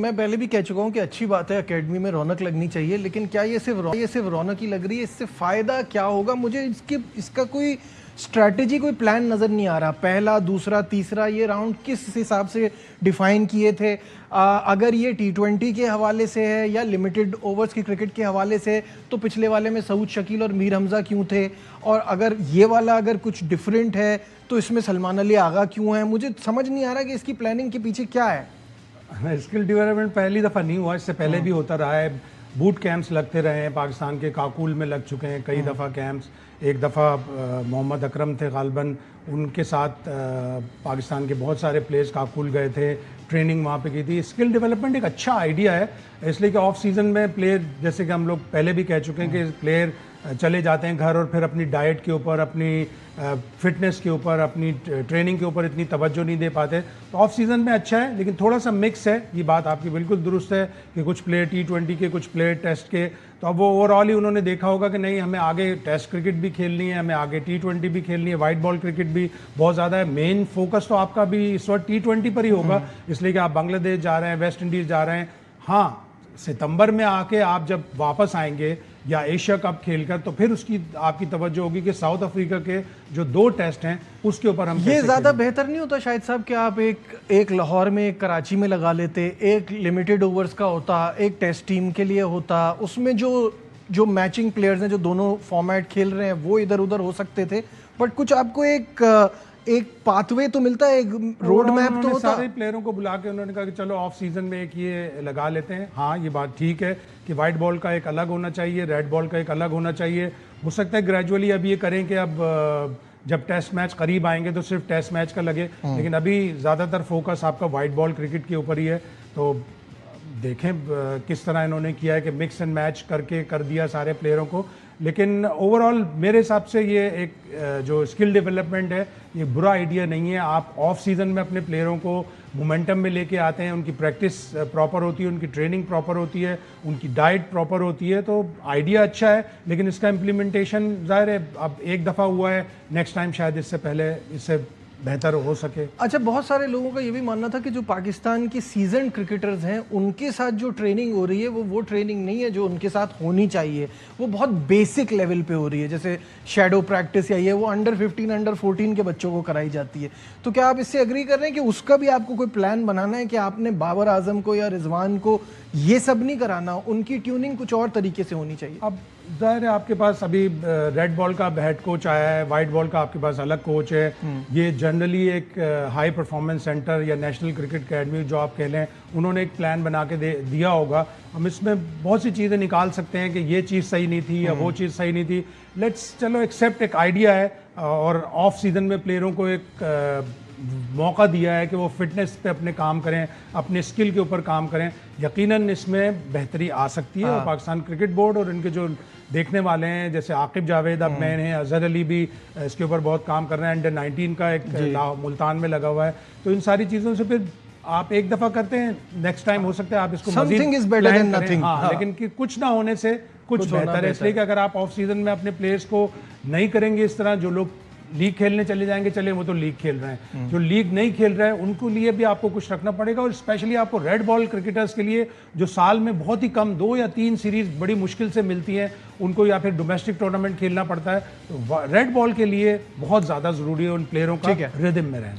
میں پہلے بھی کہہ چکا ہوں کہ اچھی بات ہے اکیڈمی میں رونق لگنی چاہیے، لیکن کیا یہ صرف رونق ہی لگ رہی ہے؟ اس سے فائدہ کیا ہوگا؟ مجھے اس کا کوئی اسٹریٹجی، کوئی پلان نظر نہیں آ رہا. پہلا، دوسرا، تیسرا یہ راؤنڈ کس حساب سے ڈیفائن کیے تھے؟ اگر یہ T20 کے حوالے سے ہے یا لمیٹڈ اوورز کی کرکٹ کے حوالے سے تو پچھلے والے میں سعود شکیل اور میر حمزہ کیوں تھے؟ اور اگر یہ والا کچھ ڈیفرنٹ ہے تو اس میں سلمان علی آغا کیوں ہے؟ مجھے سمجھ نہیں آ رہا کہ اس کی پلاننگ کے پیچھے کیا ہے. اسکل ڈیولپمنٹ پہلی دفعہ نہیں ہوا، اس سے پہلے بھی ہوتا رہا ہے. بوٹ کیمپس لگتے رہے ہیں، پاکستان کے کاکول میں لگ چکے ہیں کئی دفعہ کیمپس. ایک دفعہ محمد اکرم تھے غالباً، ان کے ساتھ پاکستان کے بہت سارے پلیئرز کاکول گئے تھے، ٹریننگ وہاں پہ کی تھی. اسکل ڈیولپمنٹ ایک اچھا آئیڈیا ہے، اس لیے کہ آف سیزن میں پلیئر، جیسے کہ ہم لوگ پہلے بھی کہہ چکے ہیں کہ پلیئر چلے جاتے ہیں گھر اور پھر اپنی ڈائٹ کے اوپر، اپنی فٹنس کے اوپر، اپنی ٹریننگ کے اوپر اتنی توجہ نہیں دے پاتے. تو آف سیزن میں اچھا ہے، لیکن تھوڑا سا مکس ہے. یہ بات آپ کی بالکل درست ہے کہ کچھ پلیئر T20 کے، کچھ پلیئر ٹیسٹ کے. تو اب وہ اوور آل ہی انہوں نے دیکھا ہوگا کہ نہیں، ہمیں آگے ٹیسٹ کرکٹ بھی کھیلنی ہے، ہمیں آگے T20 بھی کھیلنی ہے، وائٹ بال کرکٹ بھی بہت زیادہ ہے. مین فوکس تو آپ کا بھی اس وقت T20 پر ہی ہوگا، اس لیے کہ آپ بنگلہ دیش جا رہے ہیں، ویسٹ انڈیز جا رہے ہیں. ہاں، ستمبر میں آ کے آپ جب واپس آئیں گے یا ایشیا کپ کھیل کر، تو پھر اس کی آپ کی توجہ ہوگی کہ ساؤتھ افریقہ کے جو 2 ٹیسٹ ہیں اس کے اوپر ہم یہ زیادہ بہتر نہیں ہوتا شاہد صاحب کہ آپ ایک لاہور میں، ایک کراچی میں لگا لیتے، ایک لمیٹڈ اوورز کا ہوتا، ایک ٹیسٹ ٹیم کے لیے ہوتا، اس میں جو میچنگ پلیئرز ہیں جو دونوں فارمیٹ کھیل رہے ہیں وہ ادھر ادھر ہو سکتے تھے، بٹ کچھ آپ کو ایک پاتھ وے تو ملتا ہے، ایک روڈ میپ تو ہوتا. سارے پلیئروں کو بلا کے انہوں نے کہا کہ چلو آف سیزن میں ایک یہ لگا لیتے ہیں. ہاں، یہ بات ٹھیک ہے کہ وائٹ بال کا ایک الگ ہونا چاہیے، ریڈ بال کا ایک الگ ہونا چاہیے. ہو سکتا ہے گریجولی اب یہ کریں کہ اب جب ٹیسٹ میچ قریب آئیں گے تو صرف ٹیسٹ میچ کا لگے، لیکن ابھی زیادہ تر فوکس آپ کا وائٹ بال کرکٹ کے اوپر ہی ہے. تو دیکھیں کس طرح انہوں نے کیا ہے کہ مکس اینڈ میچ کر دیا سارے پلیئروں کو. لیکن اوور آل میرے حساب سے یہ ایک جو اسکل ڈیولپمنٹ ہے یہ برا آئیڈیا نہیں ہے. آپ آف سیزن میں اپنے پلیئروں کو مومنٹم میں لے کے آتے ہیں، ان کی پریکٹس پراپر ہوتی ہے، ان کی ٹریننگ پراپر ہوتی ہے، ان کی ڈائٹ پراپر ہوتی ہے. تو آئیڈیا اچھا ہے، لیکن اس کا امپلیمنٹیشن ظاہر ہے اب ایک دفعہ ہوا ہے، نیکسٹ ٹائم شاید اس سے پہلے اس سے بہتر ہو سکے. اچھا، بہت سارے لوگوں کا یہ بھی ماننا تھا کہ جو پاکستان کی سیزن کرکٹرز ہیں ان کے ساتھ جو ٹریننگ ہو رہی ہے وہ ٹریننگ نہیں ہے جو ان کے ساتھ ہونی چاہیے، وہ بہت بیسک لیول پہ ہو رہی ہے، جیسے شیڈو پریکٹس یا یہ وہ انڈر 15 انڈر 14 کے بچوں کو کرائی جاتی ہے. تو کیا آپ اس سے اگری کر رہے ہیں کہ اس کا بھی آپ کو کوئی پلان بنانا ہے کہ آپ نے بابر اعظم کو یا رضوان کو یہ سب نہیں کرانا، ان کی ٹیوننگ کچھ اور طریقے سے ہونی چاہیے؟ اب ظاہر ہے آپ کے پاس ابھی ریڈ بال کا ہیڈ کوچ آیا ہے، وائٹ بال کا آپ کے پاس الگ کوچ ہے. یہ جنرلی ایک ہائی پرفارمنس سینٹر یا نیشنل کرکٹ اکیڈمی جو آپ کہہ لیں، انہوں نے ایک پلان بنا کے دیا ہوگا. ہم اس میں بہت سی چیزیں نکال سکتے ہیں کہ یہ چیز صحیح نہیں تھی یا وہ چیز صحیح نہیں تھی. لیٹس چلو ایکسیپٹ، ایک آئیڈیا ہے اور آف سیزن میں پلیئروں کو ایک موقع دیا ہے کہ وہ فٹنس پہ اپنے کام کریں، اپنے اسکل کے اوپر کام کریں. یقیناً اس میں بہتری آ سکتی ہے اور پاکستان کرکٹ بورڈ اور ان کے جو دیکھنے والے ہیں جیسے عاقب جاوید اب مین ہیں، اظہر علی بھی اس کے اوپر بہت کام کر رہے ہیں، انڈر 19 کا ایک ملتان میں لگا ہوا ہے. تو ان ساری چیزوں سے پھر آپ ایک دفعہ کرتے ہیں، نیکسٹ ٹائم ہو سکتا ہے آپ اس کو مزید پلان کریں. ہاں، لیکن کچھ نہ ہونے سے کچھ بہتر ہے. اس لیے کہ اگر آپ آف سیزن میں اپنے پلیئرز کو نہیں کریں گے اس طرح، جو لوگ لیگ کھیلنے چلے جائیں گے، چلے وہ تو لیگ کھیل رہے ہیں، جو لیگ نہیں کھیل رہے ہیں ان کو لیے بھی آپ کو کچھ رکھنا پڑے گا. اور اسپیشلی آپ کو ریڈ بال کرکٹرز کے لیے جو سال میں بہت ہی کم 2 یا 3 سیریز بڑی مشکل سے ملتی ہیں ان کو، یا پھر ڈومیسٹک ٹورنامنٹ کھیلنا پڑتا ہے، تو ریڈ بال کے لیے بہت زیادہ ضروری ہے ان پلیئروں کا ردم میں رہنا.